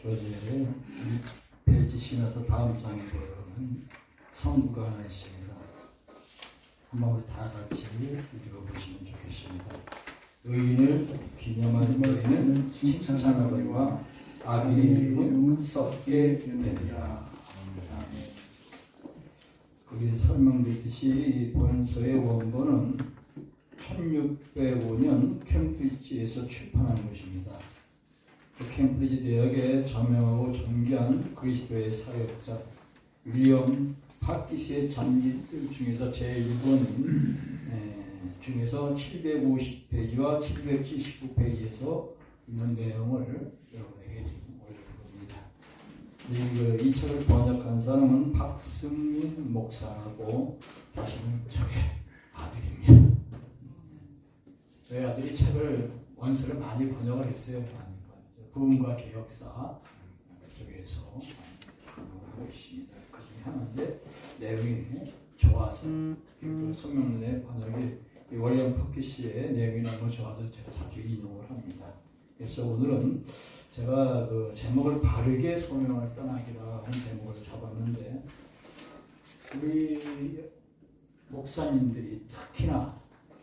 교재를 이 페이지 지나서 다음 장에 보면 성구가 하나 있습니다. 한번 우리 다 같이 읽어보시면 좋겠습니다. 의인을 기념하는 너희는 칭찬하거니와 악인의 이름은 썩게 되리라. 거기에 설명되듯이 이 본서의 원본은 1605년 캠브리지에서 출판한 것입니다. 그 캠브리지 대학에 저명하고 존귀한 그리스도의 사역자 윌리엄 파키스의 전기들 중에서 제1권 중에서 750페이지와 779페이지에서 있는 내용을 여러분에게 지금 올려드립니다. 이 책을 번역한 사람은 박승민 목사하고 다시는 저의 아들입니다. 저희 아들이 책을 원서를 많이 번역을 했어요. 부흥과 개혁사 쪽에서 하고 있습니다. 그 중에 하나인데 내용이 좋아서 특히 그 성명론의 번역이 월리엄 퍼키스의 내용이 너무 좋아서 제가 자주 인용을 합니다. 그래서 오늘은 제가 그 제목을 바르게 소명을 떠나기라 하는 제목을 잡았는데 우리 목사님들이 특히나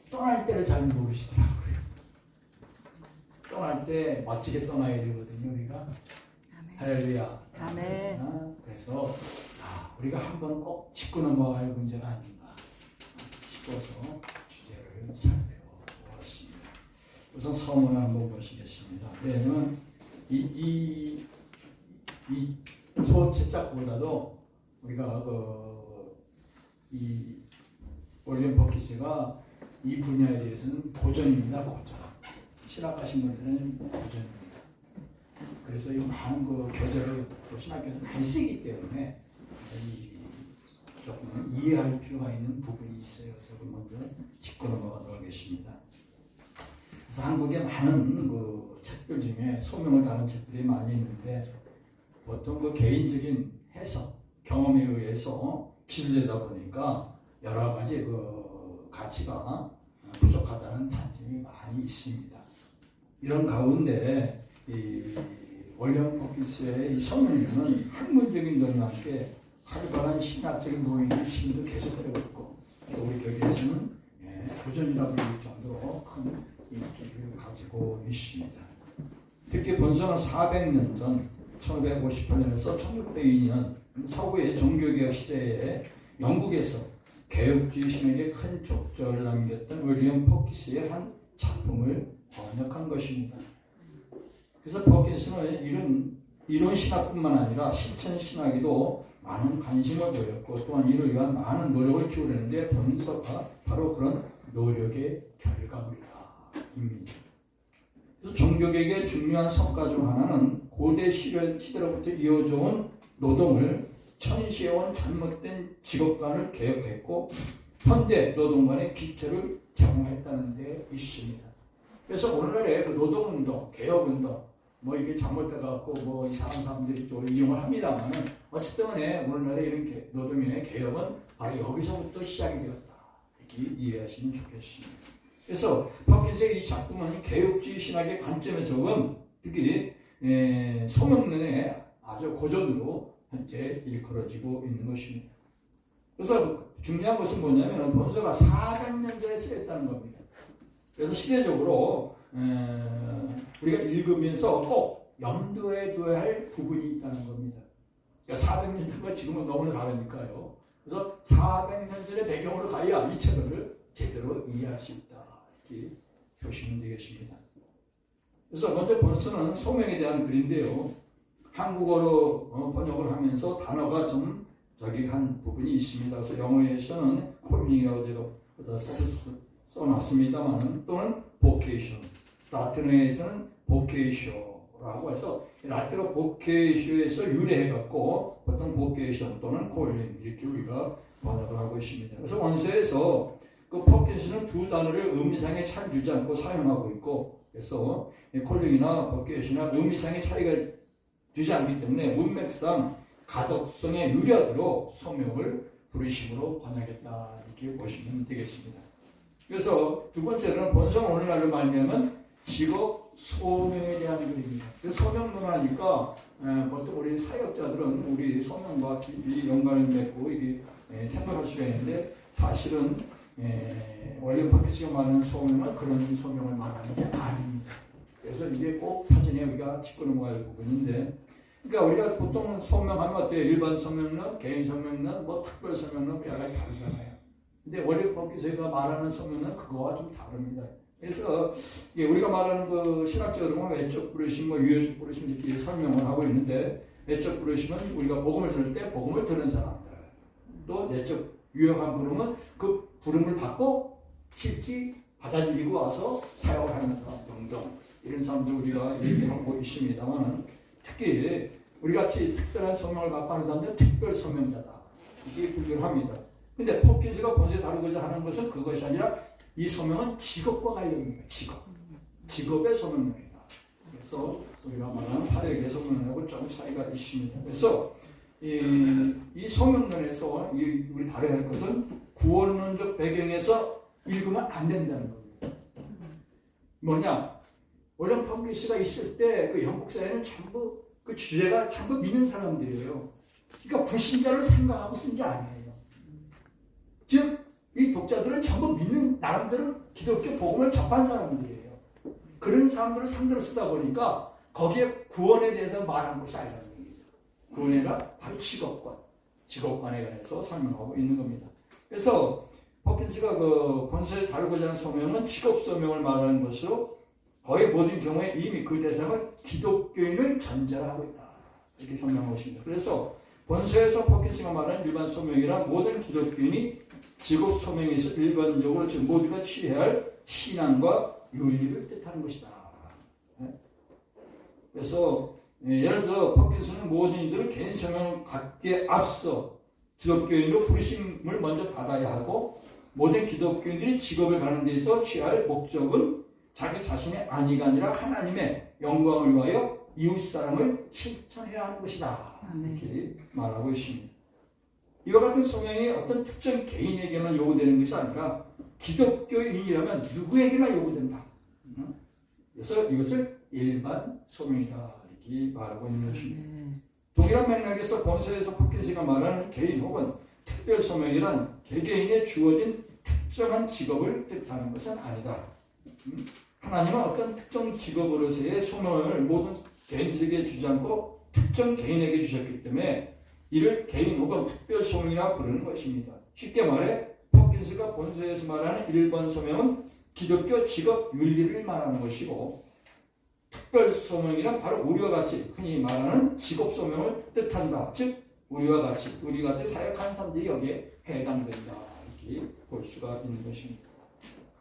떠날 때를 잘 모르시더라고요. 떠날 때 멋지게 떠나야 되거든요, 우리가. 할렐루야. 아멘. 그래서 우리가 한 번은 꼭 짚고 넘어갈 문제가 아닌가 싶어서 주제를 살펴보았습니다. 우선 서문을 한번 보시겠습니다. 왜냐하면 이 소책자보다도 우리가 이 월리엄 버킷스가 이 분야에 대해서는 고전입니다. 고전. 신학하신 분들은 고전입니다. 그래서 이 많은 그 교재를 신학교에서 많이 쓰기 때문에 조금 이해할 필요가 있는 부분이 있어요. 그래서 그 먼저 짚고 넘어가도록 하겠습니다. 그래서 한국에 많은 그 책들 중에 소명을 다룬 책들이 많이 있는데 보통 그 개인적인 해석, 경험에 의해서 기술되다 보니까 여러 가지 그 가치가 부족하다는 단점이 많이 있습니다. 이런 가운데 이 월리엄 퍼키스의 이 성명은 학문적인 논의와 함께 활발한 신학적인 논의를 지금도 계속되고 있고 우리 교계에서는 고전이라고 할 정도로 큰 인기를 가지고 있습니다. 특히 본서는 400년 전 1558년에서 1602년 서구의 종교개혁 시대에 영국에서 개혁주의 신학에 큰 족적을 남겼던 월리엄 퍼키스의 한 작품을 번역한 것입니다. 그래서 퍼키스는 이론 신학뿐만 아니라 실천 신학에도 많은 관심을 보였고 또한 이를 위한 많은 노력을 기울였는데 본서가 바로 그런 노력의 결과물입니다. 그래서 종교개혁의 중요한 성과 중 하나는 고대 시대로부터 이어져 온 노동을 천시해온 잘못된 직업관을 개혁했고 현대 노동관의 기초를 제공했다는 데 있습니다. 그래서 오늘날의 그 노동운동, 개혁운동, 이게 잘못돼갖고 이상한 사람들이 또 이용을 합니다만 어쨌든 간에 오늘날의 이런 노동의 개혁은 바로 여기서부터 시작이 되었다. 이렇게 이해하시면 좋겠습니다. 그래서 퍼킨스의 이 작품은 개혁주의 신학의 관점에서 본 특히 소명론의 아주 고전으로 현재 일컬어지고 있는 것입니다. 그래서 중요한 것은 뭐냐면 본서가 400년 전에 쓰였다는 겁니다. 그래서 시대적으로 우리가 읽으면서 꼭 염두에 두어야 할 부분이 있다는 겁니다. 그러니까 400년 전과 지금은 너무나 다르니까요. 그래서 400년 전의 배경으로 가야 이 책을 제대로 이해할 수 있다. 이렇게 보시면 되겠습니다. 그래서 먼저 본서는 소명에 대한 글인데요. 한국어로 번역을 하면서 단어가 좀 한 부분이 있습니다. 그래서 영어에서는 콜링이라고 제가 써놨습니다만 또는 보케이션, 라틴어에서는 보케이쇼라고 해서 라틴어 보케이쇼에서 유래해갖고 보통 보케이션 또는 콜링 이렇게 우리가 번역을 하고 있습니다. 그래서 원서에서 그 보케이션은 두 단어를 의미상의 차이 두지 않고 사용하고 있고 그래서 콜링이나 보케이션이나 의미상의 차이가 두지 않기 때문에 문맥상 가독성에 유리하도록 소명을 부르심으로 번역했다 이렇게 보시면 되겠습니다. 그래서 두 번째로는 본성 오늘날을 말미암은 직업 소명에 대한 글입니다. 소명론 하니까 보통 우리 사역자들은 우리 소명과 깊이 연관을 맺고 이게 생각할 수가 있는데 사실은 원래 퍼피스가 말하는 소명은 그런 소명을 말하는 게 아닙니다. 그래서 이게 꼭 사전에 우리가 짚고 넘어갈 부분인데, 그러니까 우리가 보통 소명하면 어때요? 일반 소명론, 개인 소명론, 뭐 특별 소명론 여러 가지 다르잖아요. 근데 원래 퍼피스가 말하는 소명은 그거와 좀 다릅니다. 그래서 우리가 말하는 그 신학적으로 외적 부르심, 뭐 유효적 부르심 이렇게 설명을 하고 있는데, 외적 부르심은 우리가 복음을 들을 때 복음을 듣는 사람들, 또 내적 유효한 부름은 그 부름을 받고 실제 받아들이고 와서 사역을 하는 사람 등등 이런 사람들 우리가 얘기하고 있습니다만, 특히 우리같이 특별한 소명을 갖고 하는 사람들은 특별 소명자다 이게 분별합니다. 근데 포킨스가 본세 다루고자 하는 것은 그것이 아니라 이 소명은 직업과 관련입니다. 직업의 소명입니다. 그래서 우리가 말하는 사역의 소명하고 좀 차이가 있습니다. 그래서 이 소명론에서 우리 다뤄야 할 것은 구원론적 배경에서 읽으면 안 된다는 겁니다. 뭐냐? 원래 펑키스가 있을 때 그 영국 사회는 전부 그 주제가 전부 믿는 사람들이에요. 그러니까 불신자를 생각하고 쓴 게 아니에요. 즉 이 독자들은 전부 믿는, 나름대로 기독교 복음을 접한 사람들이에요. 그런 사람들을 상대로 쓰다 보니까 거기에 구원에 대해서 말한 것이 아니라는 얘기죠. 구원이라 바로 직업관에 관해서 설명하고 있는 겁니다. 그래서 퍼킨스가 그 본서에 다루고자 하는 소명은 직업 소명을 말하는 것으로 거의 모든 경우에 이미 그 대상을 기독교인을 전제로 하고 있다. 이렇게 설명하고 있습니다. 그래서 본서에서 퍼킨스가 말하는 일반 소명이란 모든 기독교인이 직업 소명에서 일반적으로 즉 모두가 취해야 할 신앙과 윤리를 뜻하는 것이다. 그래서 예를 들어 퍼킨스는 모든 이들을 개인 소명을 갖기에 앞서 기독교인으로 부르심을 먼저 받아야 하고, 모든 기독교인들이 직업을 가는 데 있어 취할 목적은 자기 자신의 안위가 아니라 하나님의 영광을 위하여 이웃사랑을 실천해야 하는 것이다. 이렇게 말하고 있습니다. 이와 같은 소명이 어떤 특정 개인에게만 요구되는 것이 아니라 기독교인이라면 누구에게나 요구된다. 그래서 이것을 일반 소명이다. 이렇게 말하고 있는 것입니다. 동일한 맥락에서 본서에서 포킨스가 말하는 개인 혹은 특별 소명이란 개개인에 주어진 특정한 직업을 뜻하는 것은 아니다. 하나님은 어떤 특정 직업으로서의 소명을 모든 개인들에게 주지 않고 특정 개인에게 주셨기 때문에 이를 개인 혹은 특별 소명이라 부르는 것입니다. 쉽게 말해 포킨스가 본서에서 말하는 일반 소명은 기독교 직업 윤리를 말하는 것이고, 특별 소명이란 바로 우리와 같이 흔히 말하는 직업 소명을 뜻한다. 즉 우리 같이 사역하는 사람들이 여기에 해당된다. 이렇게 볼 수가 있는 것입니다.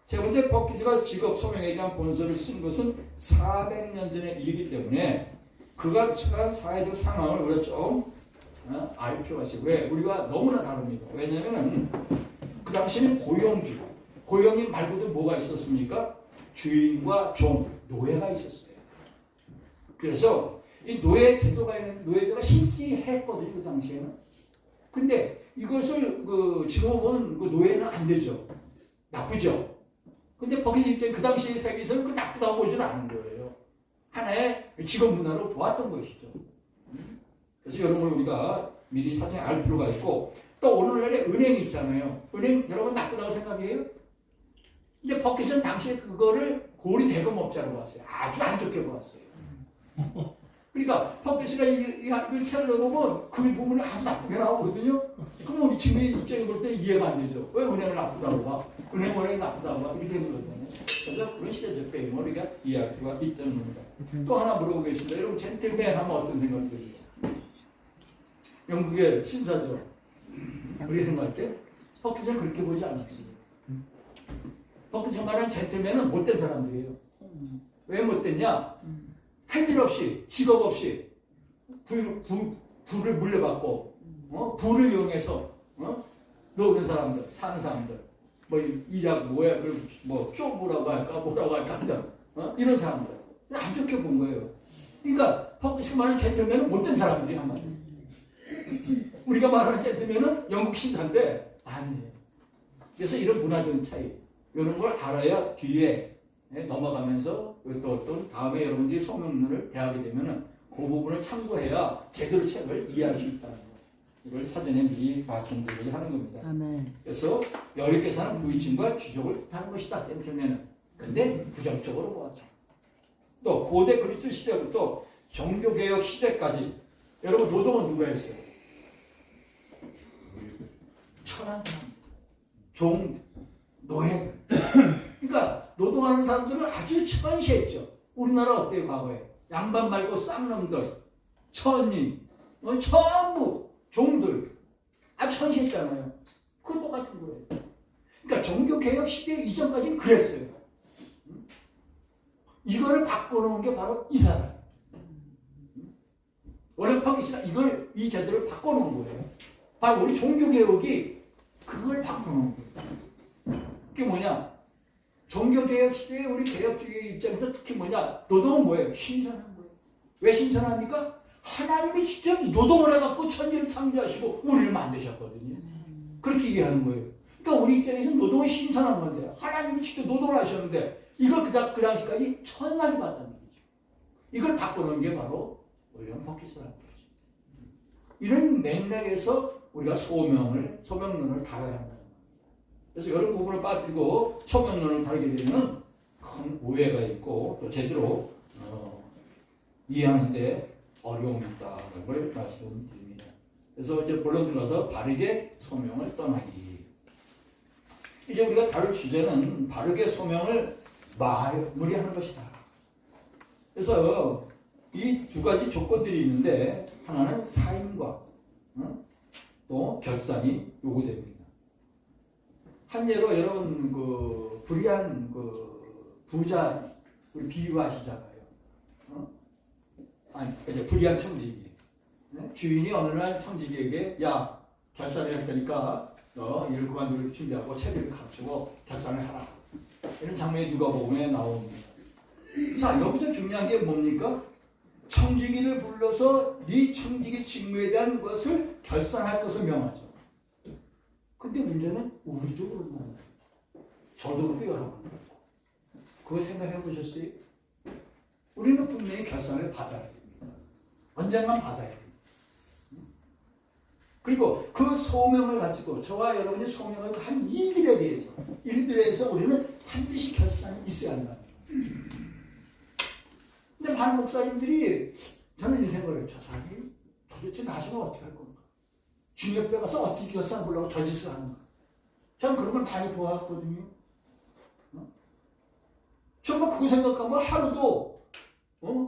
세 번째, 포킨스가 직업 소명에 대한 본서를 쓴 것은 400년 전의 일이기 때문에 그가 처한 사회적 상황을 우리가 좀 알 필요가 있어요. 왜? 우리가 너무나 다릅니다. 왜냐하면 그 당시에는 고용인 말고도 뭐가 있었습니까? 주인과 종, 노예가 있었어요. 그래서 이 노예 제도가 있는 노예제가 신기했거든요, 그 당시에는. 근데 이것을 지금 보면 그 노예는 안 되죠. 나쁘죠. 근데 포킨스 입장에 그 당시의 세계에서는 그 나쁘다고 보지는 않은 거예요. 하나의 직업 문화로 보았던 것이죠. 그래서 여러분 우리가 미리 사전에 알 필요가 있고, 또 오늘날에 은행이 있잖아요. 은행 여러분 나쁘다고 생각해요? 근데 포킨스는 당시에 그거를 고리 대금업자로 봤어요. 아주 안 좋게 보았어요. 그러니까 포킨스가 이 책을 읽어보면 그 부분을 아주 나쁘게 나오거든요. 그럼 우리 지금의 입장에 볼 때 이해가 안 되죠. 왜 은행을 나쁘다고 봐? 은행이 나쁘다고 봐? 이렇게 되는 거잖아요. 그래서 그런 시대적 배경을 우리가 이해할 필요가 있다는 겁니다. 또 하나 물어보겠습니다. 여러분 젠틀맨 하면 어떤 생각이 드세요? 영국의 신사죠. 우리 생각할 때 포킨스는 그렇게 보지 않았습니다. 포킨스가 말하는 젠틀맨은 못된 사람들이에요. 왜 못됐냐? 할 일 없이, 직업 없이 부를 물려받고 부를 이용해서 노는 사람들, 사는 사람들, 뭐 일하고 뭐 쪼부라고 할까 뭐라고 할까 이런 사람들 안 좋게 본 거예요. 그러니까 포킨스가 말하는 젠틀맨은 못된 사람들이 한마디로. 우리가 말하는 젠틀맨은 영국 신사인데 아니에요. 그래서 이런 문화적인 차이, 이런 걸 알아야 뒤에 넘어가면서 또 어떤 다음에 여러분들이 소명론을 대하게 되면은 그 부분을 참고해야 제대로 책을 이해할 수 있다는 거. 이걸 사전에 미리 말씀드리려 하는 겁니다. 아멘. 그래서 여리께서는 부의칭과 주족을 뜻하는 것이다. 땡틀면은. 근데 부정적으로 보았다. 또 고대 그리스 시대부터 종교개혁 시대까지 여러분 노동은 누가 했어요? 천한 사람, 종, 노예. 그러니까 노동하는 사람들은 아주 천시했죠. 우리나라 어때요 과거에? 양반 말고 쌍놈들, 천인, 전부 종들 천시했잖아요. 그거 똑같은 거예요. 그러니까 종교개혁 시대 이전까지는 그랬어요. 이거를 바꿔놓은 게 바로 이 사람. 원래 파키스탄 이걸 이 제도를 바꿔놓은 거예요. 바로 우리 종교개혁이 그걸 바꿔놓은 거예요. 그게 뭐냐? 종교개혁 시대에 우리 개혁주의 입장에서 특히 뭐냐? 노동은 뭐예요? 신선한 거예요. 왜 신선합니까? 하나님이 직접 노동을 해갖고 천지를 창조하시고 우리를 만드셨거든요. 그렇게 이해하는 거예요. 그러니까 우리 입장에서는 노동은 신선한 건데 하나님이 직접 노동을 하셨는데 이걸 그 당시까지 천하게 봤다는 거죠. 이걸 바꿔놓은 게 바로 윌리엄 퍼킨스라는 거죠. 이런 맥락에서 우리가 소명론을 다뤄야 한다는 거예요. 그래서 이런 부분을 빠뜨리고 소명론을 다루게 되면 큰 오해가 있고 또 제대로 이해하는데 어려움이 있다는 걸 말씀드립니다. 그래서 이제 본론 들어가서 바르게 소명을 떠나기. 이제 우리가 다룰 주제는 바르게 소명을 마무리하는 것이다. 그래서 이 두 가지 조건들이 있는데 하나는 사임과 또 결산이 요구됩니다. 한 예로 여러분 그 불의한 그 부자 우리 비유하시잖아요. 이제 불의한 청지기. 주인이 어느 날 청지기에게 야 결산을 할 테니까 너 일을 그만둘 준비하고 채비를 갖추고 결산을 하라. 이런 장면이 누가복음에 나옵니다. 자 여기서 중요한 게 뭡니까? 청지기를 불러서 네 청지기 직무에 대한 것을 결산할 것을 명하죠. 근데 문제는 우리도 그런 거예요. 저도 그렇고 여러분. 그거 생각해 보셨어요? 우리는 분명히 결산을 받아야 됩니다. 언젠간 받아야 됩니다. 그리고 그 소명을 가지고 저와 여러분이 소명을 한 일들에 대해서 우리는 반드시 결산이 있어야 한다. 근데 많은 목사님들이 저는 이 생각을 해요. 저 사람이 도대체 나중에 어떻게 할 건가? 주님 옆에 가서 어떻게 결산을 보려고 저 짓을 하는가? 저는 그런 걸 많이 보았거든요. 정말 그거 생각하면 하루도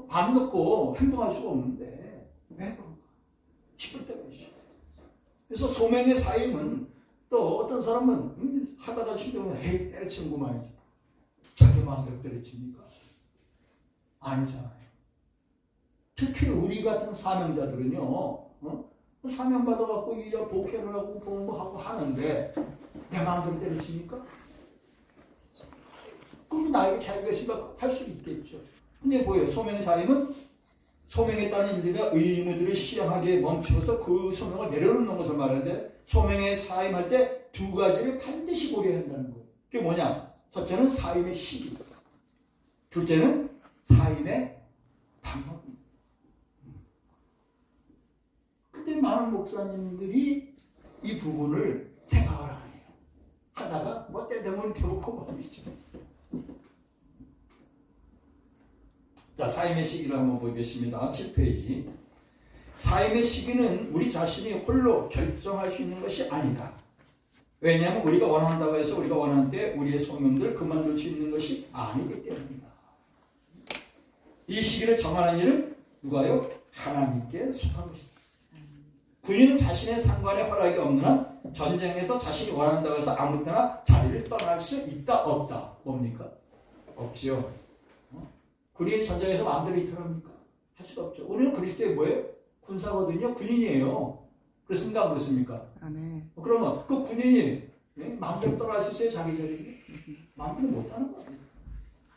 밥 먹고 행동할 수가 없는데 왜 그런가? 싶을 때가 있어요. 그래서 소명의 사임은 또 어떤 사람은 하다가 신경을 헤이 때려치는구만이지. 자기 마음대로 때려칩니까? 아니잖아요. 특히 우리 같은 사명자들은요, 사명 받아갖고 이제 복회를 하고 공부하고 하는데 내 마음대로 때려칩니까? 그럼 나에게 자유가 생각할 수 있겠죠. 근데 뭐예요? 소명의 사임은 소명에 따른 일들과 의무들을 시행하기에 멈추어서 그 소명을 내려놓는 것을 말하는데 소명에 사임할 때 두 가지를 반드시 고려해야 한다는 거예요. 그게 뭐냐? 첫째는 사임의 시기, 둘째는 사임의 방법입니다. 근데 많은 목사님들이 이 부분을 생각을 안 해요. 하다가 뭐 때 되면 대놓고 말이죠. 자, 사임의 시기를 한번 보겠습니다. 7페이지. 사임의 시기는 우리 자신이 홀로 결정할 수 있는 것이 아니다. 왜냐하면 우리가 원한다고 해서 우리가 원하는 때 우리의 소명들을 그만둘 수 있는 것이 아니기 때문이다. 이 시기를 정하는 일은 누가요? 하나님께 속한 것이다. 군인은 자신의 상관의 허락이 없는 한 전쟁에서 자신이 원한다고 해서 아무 때나 자리를 떠날 수 있다 없다. 뭡니까? 없지요. 군인이 전쟁에서 마음대로 이탈합니까? 할 수가 없죠. 우리는 그리스도의 뭐예요? 군사거든요. 군인이에요. 그렇습니까? 안 그렇습니까? 아멘. 그러면 그 군인이 마음대로 떠날 수 있어요? 자기 자리를? 마음대로 못하는 거예요.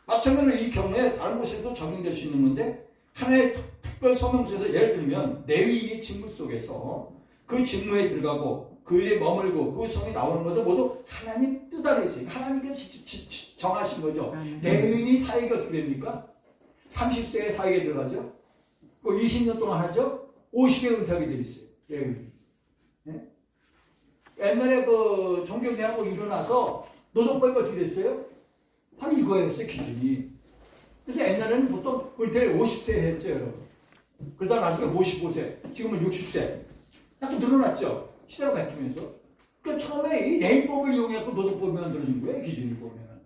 마찬가지로 이 경우에 다른 곳에도 적용될 수 있는 건데 하나의 특별 소명서에서 예를 들면 레위인의 직무 속에서 그 직무에 들어가고 그 일에 머물고 그 성에 나오는 것은 모두 하나님 뜻 아래 있어요. 하나님께서 정하신 거죠. 내인이 사역이 어떻게 됩니까? 30세에 사역에 들어가죠. 그 20년 동안 하죠. 50에 은퇴하게 돼 있어요. 내인이. 네? 옛날에 그 종교개혁하고 일어나서 노동법이 어떻게 됐어요? 한 이거였어요, 기준이. 그래서 옛날에는 보통 은퇴를 50세에 했죠, 여러분. 그러다 나중에 55세, 지금은 60세. 약간 늘어났죠. 시대가 바뀌면서. 그러니까 처음에 이 레인법을 이용해서 노동법이 만들어진 거예요, 기준이 보면은.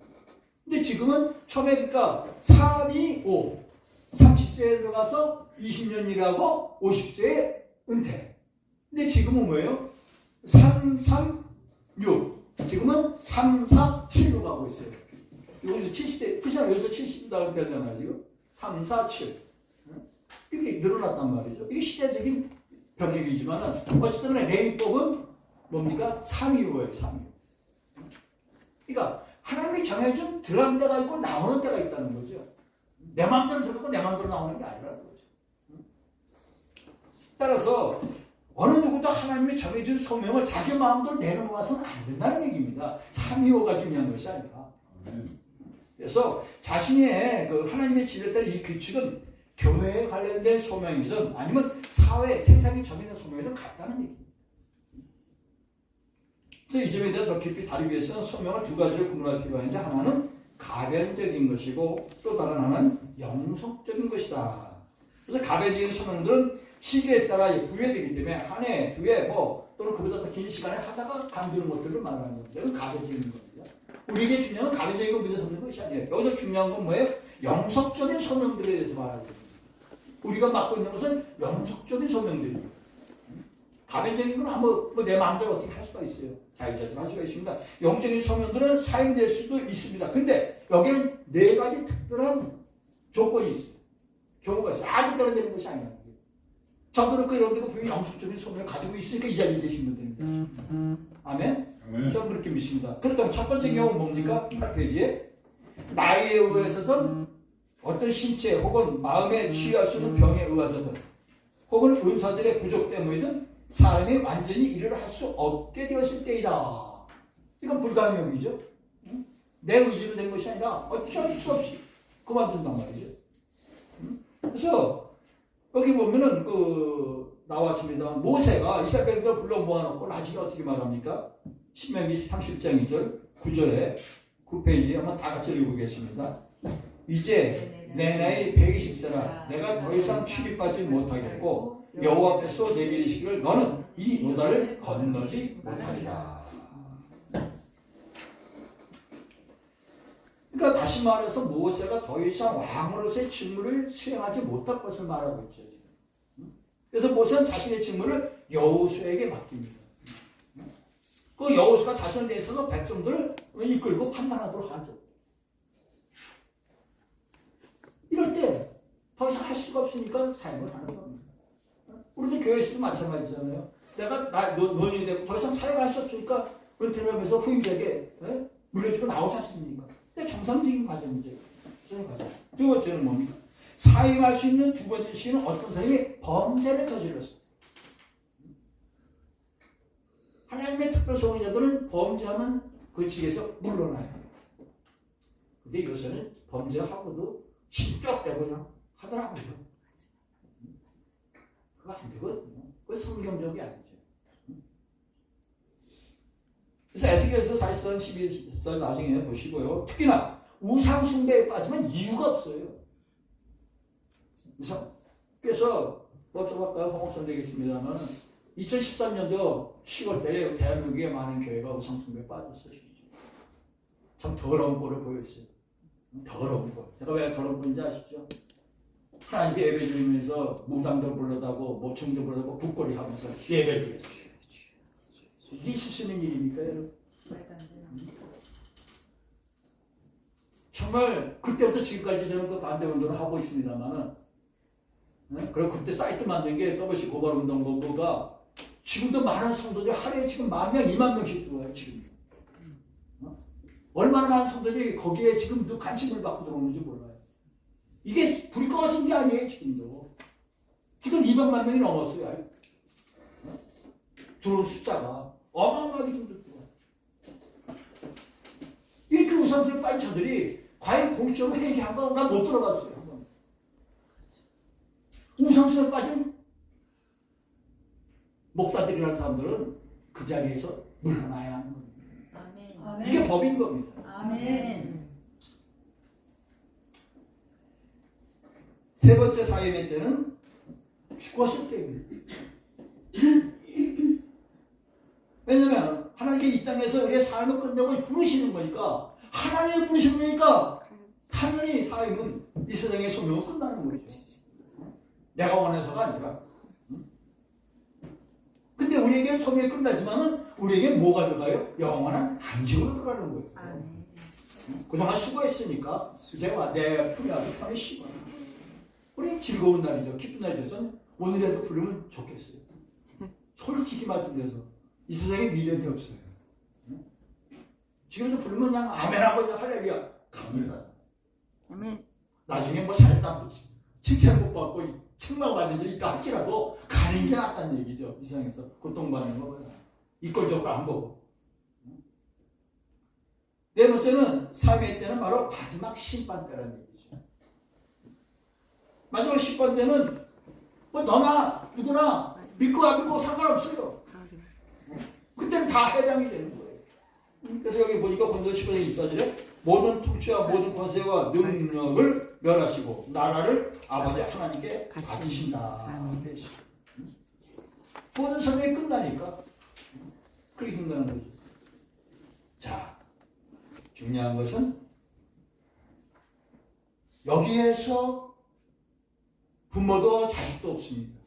근데 지금은 처음에 그러니까 3, 2, 5. 30세에 들어가서 20년 일하고 50세에 은퇴. 근데 지금은 뭐예요? 3, 3, 6. 지금은 3, 4, 7로 가고 있어요. 여기서 70대, 그잖아요. 여기서 70대 은퇴하잖아요, 지금. 3, 4, 7. 이렇게 늘어났단 말이죠. 이게 시대적인 변혁이지만은, 어쨌든 레인법은 뭡니까? 3, 2, 5예요, 3, 2, 5. 그러니까, 하나님이 정해준 들어간 데가 있고 나오는 데가 있다는 거죠. 내 마음대로 들어가고 내 마음대로 나오는 게 아니라는 거죠. 따라서 어느 누구도 하나님이 정해준 소명을 자기 마음대로 내려놓아서는 안 된다는 얘기입니다. 3, 2, 5가 중요한 것이 아니라. 그래서 자신의 그 하나님의 지렸다는 이 규칙은 교회에 관련된 소명이든 아니면 사회, 세상이 정해진 소명이든 같다는 얘기입니다. 그래서 이 점에 대해 더 깊이 다루기 위해서는 소명을 두 가지로 구분할 필요가 있는데 하나는 가변적인 것이고 또 다른 하나는 영속적인 것이다. 그래서 가변적인 소명들은 시기에 따라 부여되기 때문에 한 해, 두 해, 또는 그보다 더 긴 시간에 하다가 간두는 것들을 말하는 겁니다. 이건 가변적인 겁니다. 우리에게 중요한 건 가변적인 거 믿어 삼는 것이 아니에요. 여기서 중요한 건 뭐예요? 영속적인 소명들에 대해서 말하는 겁니다. 우리가 맡고 있는 것은 영속적인 소명들입니다. 가변적인 건 아무 내 마음대로 어떻게 할 수가 있어요. 자유자재로 할 수가 있습니다. 영적인 소명들은 사용될 수도 있습니다. 근데 여기는 네 가지 특별한 조건이 있어요. 경우가 있어요. 아무 때나 되는 것이 아니에요. 저도 그렇고 여러분들도 분명히 영속적인 소명을 가지고 있으니까 이 자리에 계신 분들입니다. 아멘? 저는 그렇게 믿습니다. 그렇다면 첫 번째 경우는 뭡니까? 8페이지에 나이에 의해서든 어떤 신체 혹은 마음에 취할 수 있는 병에 의해서든 혹은 은사들의 부족 때문이든 사람이 완전히 일을 할 수 없게 되었을 때이다. 이건 불가능이죠. 내 의지로 된 것이 아니라 어쩔 수 없이 그만둔단 말이죠. 그래서 여기 보면은 나왔습니다. 모세가 이스라엘 백성을 불러 모아놓고 나중에 어떻게 말합니까? 신명기 30장 2절 9절에 9페이지에 한번 다 같이 읽어보겠습니다. 이제 내 나이 120세라 내가 더 이상 출입하지 못하겠고 여호와 앞에서 내게 이르시기를 너는 이 요단을 건너지 못하리라. 그러니까 다시 말해서 모세가 더 이상 왕으로서의 직무를 수행하지 못할 것을 말하고 있죠. 그래서 모세는 자신의 직무를 여호수아에게 맡깁니다. 그 여호수아가 자신에 대해서 백성들을 이끌고 판단하도록 하죠. 이럴 때 더 이상 할 수가 없으니까 사역을 하는 겁니다. 우리도 교회에서도 마찬가지잖아요. 내가 노인이 되고 더 이상 사역할 수 없으니까 은퇴를 하면서 후임자에게 물려주고 나오지 않습니까? 근데 정상적인 과정이죠. 두 번째는 뭡니까? 사임할 수 있는 두 번째 시기는 어떤 사람이 범죄를 저질렀어요. 하나님의 특별 소원자들은 범죄하면 그 직에서 물러나요. 근데 요새는 범죄하고도 신격대고 그냥 하더라고요. 그거 안 되거든요. 그거 성경적이 아니죠. 그래서 에스겔서 44장 12절 나중에 보시고요. 특히나 우상 숭배에 빠지면 이유가 없어요. 그래서 좀 아까 홍옥선 되겠습니다만 2013년도 10월 달에 대한민국에 많은 교회가 우상 숭배에 빠졌어요. 참 더러운 꼴을 보였어요. 더러운 꼴. 제가 왜 더러운 꼴인지 아시죠? 하나님께 예배 드리면서 무당들 불러다고 모청들 불러다고 국거리 하면서 예배 드렸어요. 이게 있을 수 있는 일입니까, 여러분? 정말 그때부터 지금까지 저는 그 반대 운동을 하고 있습니다만은, 그리고 그때 사이트 만든 게 WC 고발운동본부가 지금도 많은 성도들이 하루에 지금 10,000명, 20,000명씩 들어와요, 지금. 얼마나 많은 성도들이 거기에 지금도 관심을 받고 들어오는지 몰라요. 이게 불이 꺼진 게 아니에요, 지금도. 지금 200만 명이 넘었어요. 들어온 숫자가 어마어마하게 힘들더라고요. 이렇게 우상숭에 빠진 자들이 과연 공적으로 회개한 거 난 못 들어봤어요. 한번. 우상숭에 빠진 목사들이라는 사람들은 그 자리에서 물러나야 하는 겁니다. 아멘. 이게 법인 겁니다. 아멘. 세 번째 사임의 때는 죽었을 때입니다. 왜냐면 하나님께 이 땅에서 우리의 삶을 끝내고 부르시는 거니까, 하나님이 부르시는 거니까 당연히 사임은 이 세상의 소명을 끝나는 거죠. 내가 원해서가 아니라. 근데 우리에게 소명이 끝나지만은 우리에게 뭐가 들어가요? 영원한 안식으로 들어가는 거예요. 아멘. 그동안 수고했으니까 이제 내 품에 와서 편히 쉬고. 우리 즐거운 날이죠. 기쁜 날이죠. 저는 오늘이라도 부르면 좋겠어요. 솔직히 말씀드려서 이 세상에 미련이 없어요. 지금도 부르면 그냥 아멘하고 그냥 할렐루야 갑니다. 아멘. 나중에 뭐 잘했다 칭찬 못 받고 책망받는 일이 있다 할지라도 가는 게 낫다는 얘기죠. 이 세상에서 고통받는 거보다 이꼴저꼴 안 보고. 네 번째는 삶의 때는 바로 마지막 심판 때라는 얘기죠. 마지막 심판 때는 뭐 너나 누구나 믿고 안 믿고 상관없어요. 그때는 다 해당이 되는 거예요. 그래서 여기 보니까 본문 10번의 24절에 모든 통치와 모든 권세와 능력을 멸하시고 나라를 아버지 하나님께 바치신다. 모든 선명이 끝나니까 그렇게 된다는 거죠. 자, 중요한 것은 여기에서 부모도 자식도 없습니다.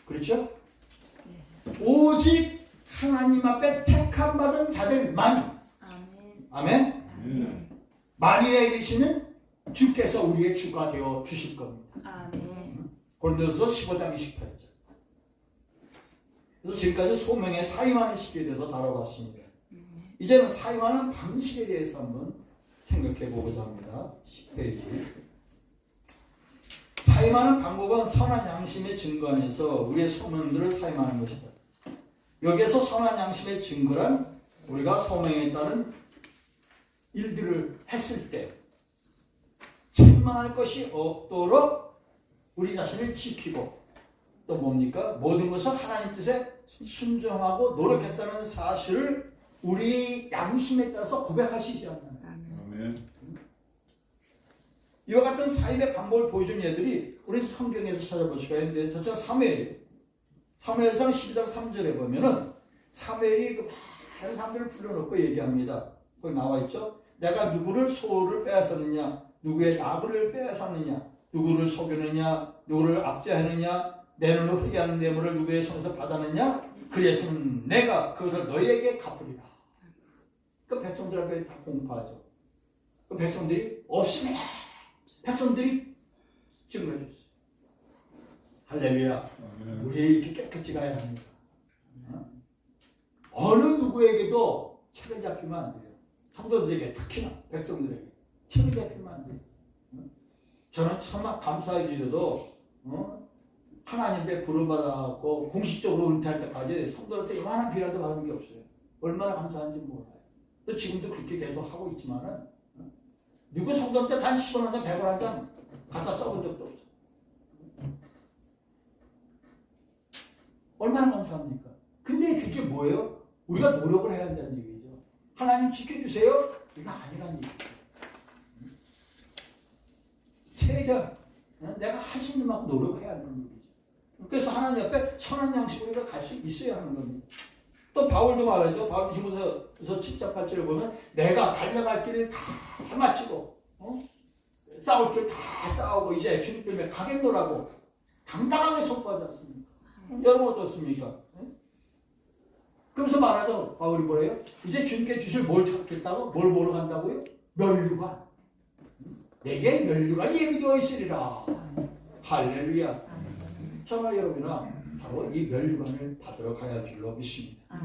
그렇죠? 오직 하나님 앞에 택함 받은 자들만이. 아멘. 아멘. 만유에 계시는 주께서 우리의 주가 되어 주실 겁니다. 아멘. 고린도서 15장 28절. 그래서 지금까지 소명의 사임하는 시기에 대해서 다뤄봤습니다. 이제는 사임하는 방식에 대해서 한번 생각해 보고자 합니다. 10페이지. 사임하는 방법은 선한 양심의 증거 안에서 우리의 소명들을 사임하는 것이다. 여기에서 선한 양심의 증거란 우리가 소명에 따른 일들을 했을 때 책망할 것이 없도록 우리 자신을 지키고, 또 뭡니까? 모든 것을 하나님 뜻에 순종하고 노력했다는 사실을 우리 양심에 따라서 고백할 수 있지 않나요? 아멘. 이와 같은 사임의 방법을 보여준 예들이 우리 성경에서 찾아볼 수가 있는데, 저처럼 사무엘상 12장 3절에 보면은 사무엘이 그 많은 사람들을 불러놓고 얘기합니다. 거기 나와 있죠. 내가 누구를 소를 빼앗았느냐, 누구의 나그를 빼앗았느냐, 누구를 속였느냐, 누구를 압제하느냐, 내 눈으로 흐리게 하는 뇌물을 누구의 손에서 받았느냐, 그래서는 내가 그것을 너희에게 갚으리라. 그 백성들 앞에 다 공포하죠. 그 백성들이 없으면 백성들이 증거해 줬어요. 할렐루야. 우리 이렇게 깨끗이 가야 합니다. 어느 누구에게도 책을 잡히면 안 돼요. 성도들에게, 특히나 백성들에게 책을 잡히면 안 돼요. 저는 참 감사하기로도 하나님께 부름받아갖고 공식적으로 은퇴할 때까지 성도한테 이만한 비라도 받은 게 없어요. 얼마나 감사한지 몰라요. 또 지금도 그렇게 계속 하고 있지만은 누구 성도한테 단 10원 한 장, 100원 한 장 갖다 써본 적도 없어요. 얼마나 감사합니까? 근데 그게 뭐예요? 우리가 노력을 해야 한다는 얘기죠. 하나님 지켜주세요? 이거 아니라는 얘기죠. 최대한 내가 할 수 있는 만큼 노력을 해야 한다는 얘기죠. 그래서 하나님 앞에 선한 양식으로 우리가 갈 수 있어야 하는 겁니다. 또 바울도 말하죠. 바울 디모데서 7장 8절에 보면 내가 달려갈 길을 다 마치고 싸울 길 다 싸우고 이제 주님 때문에 가겠노라고 당당하게 선포하지 않습니까? 여러분 어떻습니까? 그러면서 말하죠. 바울이 뭐래요? 이제 주님께 주실 뭘 찾겠다고? 뭘 보러 간다고요? 면류관. 내게 면류관이 예비되어 있으리라. 할렐루야. 저와 여러분이나 바로 이 면류관을 받으러 가야 할 줄로 믿습니다.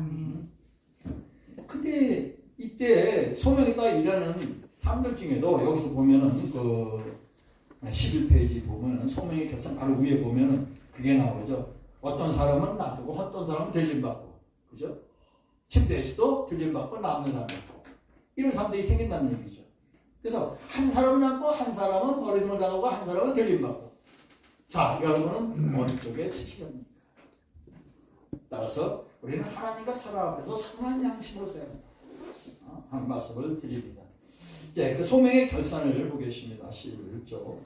근데 이때 소명에다 일하는 사람들 중에도 여기서 보면은 그 11페이지 보면은 소명의 결산 바로 위에 보면은 그게 나오죠. 어떤 사람은 놔두고 어떤 사람은 들림받고, 그죠? 침대에서도 들림받고 남는 사람 있고, 이런 사람들이 생긴다는 얘기죠. 그래서 한 사람은 남고 한 사람은 버림을 당하고 한 사람은 들림받고. 자, 여러분은 어느 쪽에 쓰시렵니까? 따라서 우리는 하나님과 사람 앞에서 선한 양심으로 살아야 한다. 하는 말씀을 드립니다. 이제 그 소명의 결산을 보겠습니다. 11조.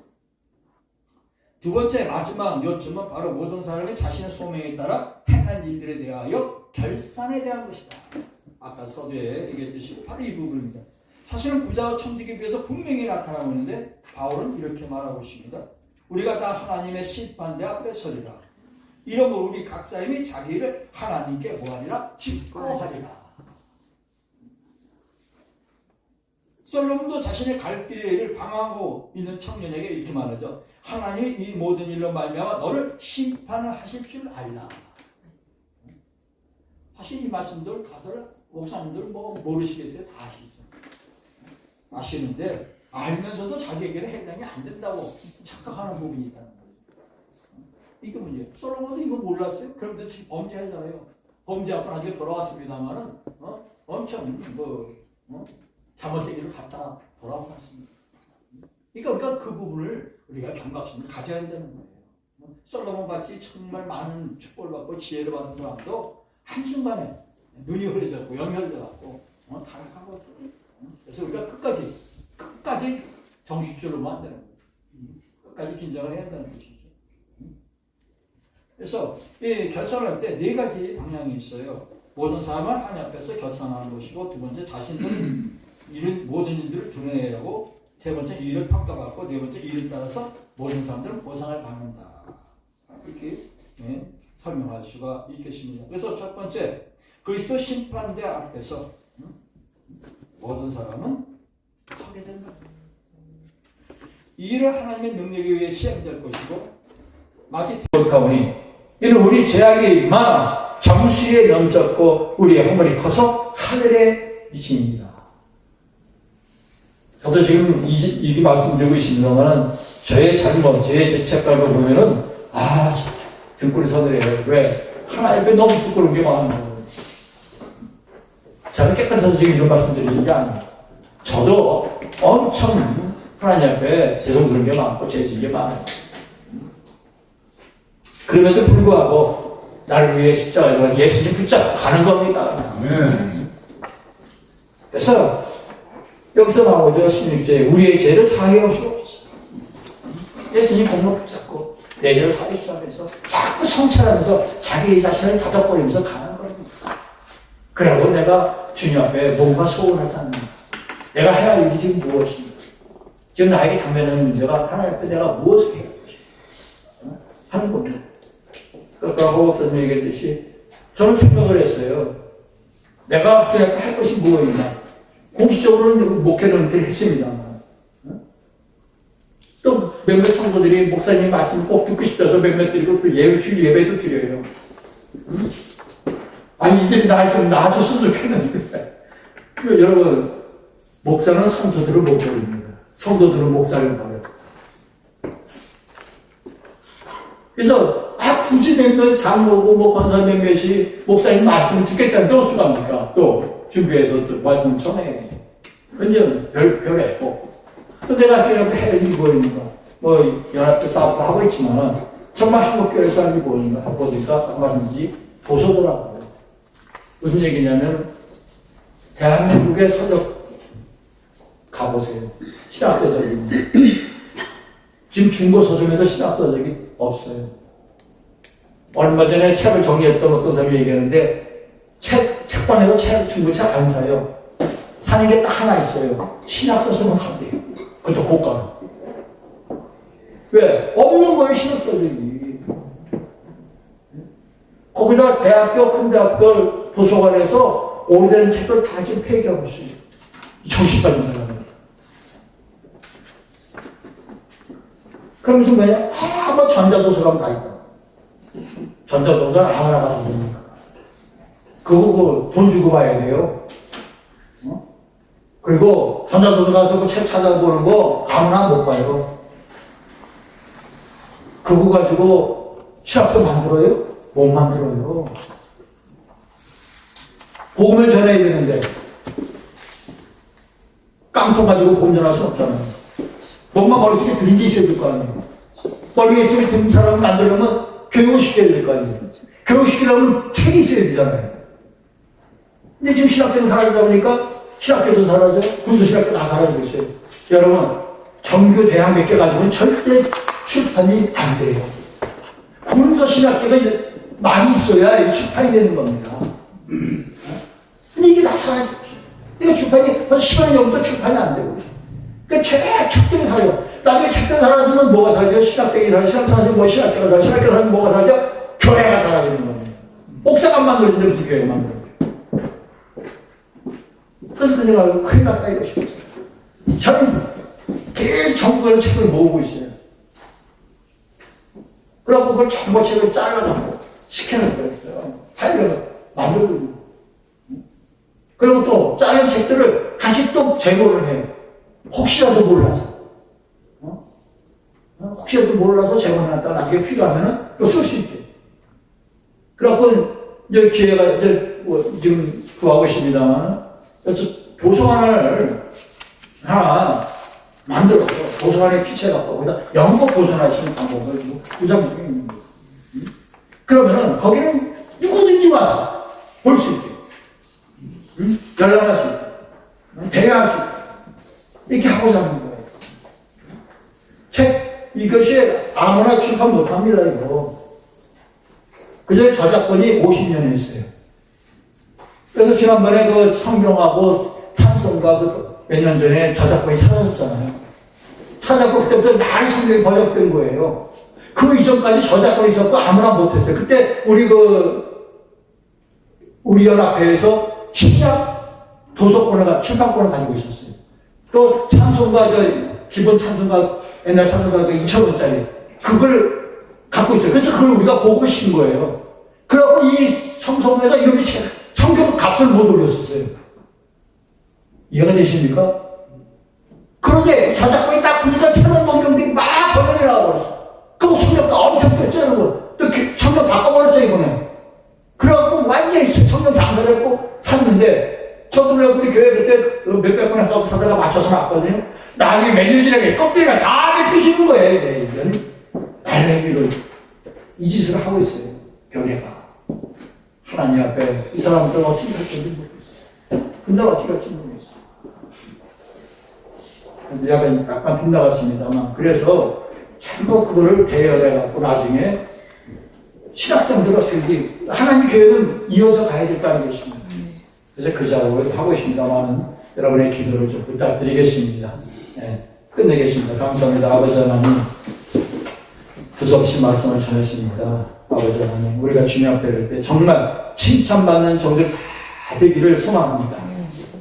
두 번째 마지막 요점은 바로 모든 사람이 자신의 소명에 따라 행한 일들에 대하여 결산에 대한 것이다. 아까 서두에 얘기했듯이 바로 이 부분입니다. 사실은 부자와 천직에 비해서 분명히 나타나고 있는데 바울은 이렇게 말하고 있습니다. 우리가 다 하나님의 심판대 앞에 서리라. 이러므로 우리 각 사람이 자기 일을 하나님께 뭐하리라? 직고하리라. 솔로몬도 자신의 갈 길을 방황하고 있는 청년에게 이렇게 말하죠. 하나님이 이 모든 일로 말미암아 너를 심판을 하실 줄 알라. 사실 이 말씀들 다들 목사님들 뭐 모르시겠어요? 다 아시죠. 아시는데 알면서도 자기에게는 해당이 안 된다고 착각하는 부분이 있다는 거죠. 이게 문제예요. 솔로몬도 이거 몰랐어요? 그런데 지금 범죄하잖아요. 범죄하고 나중에 돌아왔습니다만은 엄청 잘못된 길을 갔다 돌아온 것 같습니다. 그러니까 그 부분을 우리가 경각심을 가져야 된다는 거예요. 솔로몬 같이 정말 많은 축복을 받고 지혜를 받은 사람도 한순간에 눈이 흐려졌고 연혈돼갖고 타락하고 그래서 우리가 끝까지 정신줄로만 한다는 거죠. 끝까지 긴장을 해야 한다는 것이죠. 그래서 이 결산을 할 때 네 가지 방향이 있어요. 모든 사람은 하나님 앞에서 결산하는 것이고, 두 번째 자신들이 이런 모든 일들을 드러내야 하고, 세 번째 일을 평가받고, 네 번째 일을 따라서 모든 사람들은 보상을 받는다. 이렇게 설명할 수가 있겠습니다. 그래서 첫 번째 그리스도 심판대 앞에서 모든 사람은 서게 된다. 이 일을 하나님의 능력에 의해 시행될 것이고, 마치 그렇다보니 이는 우리 죄악이 많아 정수에 넘쳤고 우리의 허물이 커서 하늘에 미칩니다. 저도 지금 이렇게 말씀드리고 있습니다만 저의 잘못, 저의 죄책감을 보면은 등골이 서늘해요. 왜? 하나님께 너무 부끄러운 게 많은 거예요. 저는 깨끗해서 지금 이런 말씀드리는 게 아니에요. 저도 엄청 하나님 앞에 죄송스러운 게 많고 죄진 게 많아요. 그럼에도 불구하고 나를 위해 십자가에 예수님 붙잡고 가는 겁니다. 그래서 여기서 나오죠. 16절에 우리의 죄를 사하여 주옵소서. 예수님 공로 붙잡고 내 죄를 사하여 주옵소서. 자꾸 성찰하면서 자기 자신을 다독거리면서 가는 겁니다. 그리고 내가 주님 앞에 뭔가 소원하지 않는다. 내가 해야 할 일이 지금 무엇입니까? 지금 나에게 당면하는 문제가 하나님 앞에 내가 무엇을 해야 할 것인가 하는 겁니다. 아까 호박사님 얘기했듯이 저는 생각을 했어요. 내가 하나님 앞에 할 것이 무엇인가. 공식적으로는 목회를 은퇴를 했습니다만 또 몇몇 성도들이 목사님 말씀을 꼭 듣고 싶어서 몇몇 드리고 또 예배도 드려요. 이제 날 좀 놔줬으면 좋겠는데 여러분 목사는 성도들을 못 버립니다. 성도들은 목사를 버려요. 그래서 굳이 몇몇 장로고 권사 몇몇이 목사님 말씀을 듣겠다는데 어떡합니까? 또 준비해서 또 말씀을 전해. 근데 별했고 또 내가 주님 앞에 해야 할 일이 뭐입니까? 연합회 사업도 하고 있지만은 정말 한국교회 사람이 보니까 말씀인지 도서더라고요. 무슨 얘기냐면 대한민국의 서적 가보세요. 신학서적이 지금 중고 서점에도 신학서적이 없어요. 얼마 전에 책을 정리했던 어떤 사람이 얘기하는데 책방에서 중고책 안 사요. 사는 게 딱 하나 있어요. 신학서적만 산대요. 그것도 고가로. 왜? 없는 거예요, 신학서적이. 거기다 큰 대학교 도서관에서 오래된 책을 다 지금 폐기하고 있어요. 정신받은 사람은. 그럼 무슨 말이야? 전자도서관 다 있다. 전자도서관 아무나 가서 봅니까? 그거 돈 주고 봐야 돼요. 그리고 전자도서관 가서 그 책 찾아보는 거 아무나 못 봐요. 그거 가지고 신학서 만들어요? 못 만들어요. 복음을 전해야 되는데 깡통 가지고 복음 전할 수 없잖아요. 복음만 머릿속에 들은 게 있어야 될 거 아니에요. 머릿속에 든 사람을 만들려면 교육을 시켜야 될 거 아니에요. 교육시키려면 책이 있어야 되잖아요. 근데 지금 신학생 사라지다 보니까 신학교도 사라져, 군수신학교 다 사라지고 있어요. 여러분, 정규 대학 몇 개 가지고는 절대 출판이 안 돼요. 군수신학교가 이제 많이 있어야 출판이 되는 겁니다. 근데 이게 다 사라지고 있어요. 이게 출판이 벌써 10년 전부터 출판이 안 되고 있어요. 그러니까 책들이 사라져. 나중에 책들 사라지면 뭐가 사라져? 신학생이 사라져. 신학 사라지면 뭐 신학교가 사라져. 신학교 사라지면 뭐가 사라져? 교회가 사라지는 겁니다. 옥사가 만들어진데 무슨 교회가 만들어져? 그래서 그 생각을 큰일 났다 이것이. 저는 계속 정부에서 책을 모으고 있어요. 그래갖고 그걸 정보 책을 잘라갖고 시켜놓은 거예요. 파일을 만들고 있는 거예요. 그리고 또 자른 책들을 다시 또 제보를 해요. 혹시라도 몰라서. 혹시라도 몰라서 제보해놨다가 나중에 필요하면 또 쓸 수 있게. 그래갖고 이제 기회가 이제 뭐 지금 구하고 있습니다만, 그래서 도서관을 하나 만들어서 도서관에 피치해갖고 거기다 영국 도서관을 쓰는 방법을 구상 중에 있는 거예요. 그러면은 거기는 누구든지 와서 볼 수 있게, 연락할 수 있게, 대화할 수 있게 이렇게 하고자 하는 거예요. 책 이것이 아무나 출판 못합니다 이거. 그저 저작권이 50년이 있어요. 그래서 지난번에 그 성경하고 찬송가 그 몇 년 전에 저작권이 사라졌잖아요. 사라졌고 그때부터 많은 성경이 번역된 거예요. 그 이전까지 저작권이 있었고 아무나 못했어요. 그때 우리 연합회에서 신약 도서권을 출판권을 가지고 있었어요. 또 찬송가 기본 찬송가 옛날 찬송가 2,000원짜리 그걸 갖고 있어요. 그래서 그걸 우리가 보고 시킨 거예요. 그래갖고 이 성서에서 이렇게 성경 값을 못 올렸었어요. 이해가 되십니까? 그런데 저작권이 딱 보니까 새로운 성경들이 막 번역이 나와버렸어. 그럼 성경가 엄청 뺐잖아요. 또 성경 바꿔버렸죠, 이번에. 그래갖고 완전히 성경 장사를 했고 샀는데, 저도 우리 교회 그때 몇백 권에 써 사다가 맞춰서 놨거든요. 나중에 몇 년 지나게 껍데기가 다 벗기시는 거예요. 날매기로 이 짓을 하고 있어요. 교회가. 하나님 앞에 이 사람들 어떻게 할지 모르겠어요. 근데 어떻게 할지 모르겠어요. 약간 빗나갔습니다만. 그래서 전부 그거를 대여해갖고 나중에 신학생들 어떻게, 하나님 교회는 이어서 가야 된다는 것입니다. 그래서 그 작업을 하고 있습니다만 여러분의 기도를 좀 부탁드리겠습니다. 네, 끝내겠습니다. 감사합니다. 아버지 하나님, 두서없이 말씀을 전했습니다. 아버지 하나님, 우리가 주님 앞에 올 때 정말 칭찬받는 종들 다 되기를 소망합니다.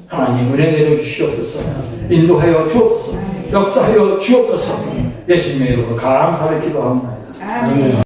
하나님 은혜 내려 주시옵소서. 인도하여 주옵소서. 역사하여 주옵소서. 예수님의 이름으로 감사를 기도합니다. 아멘.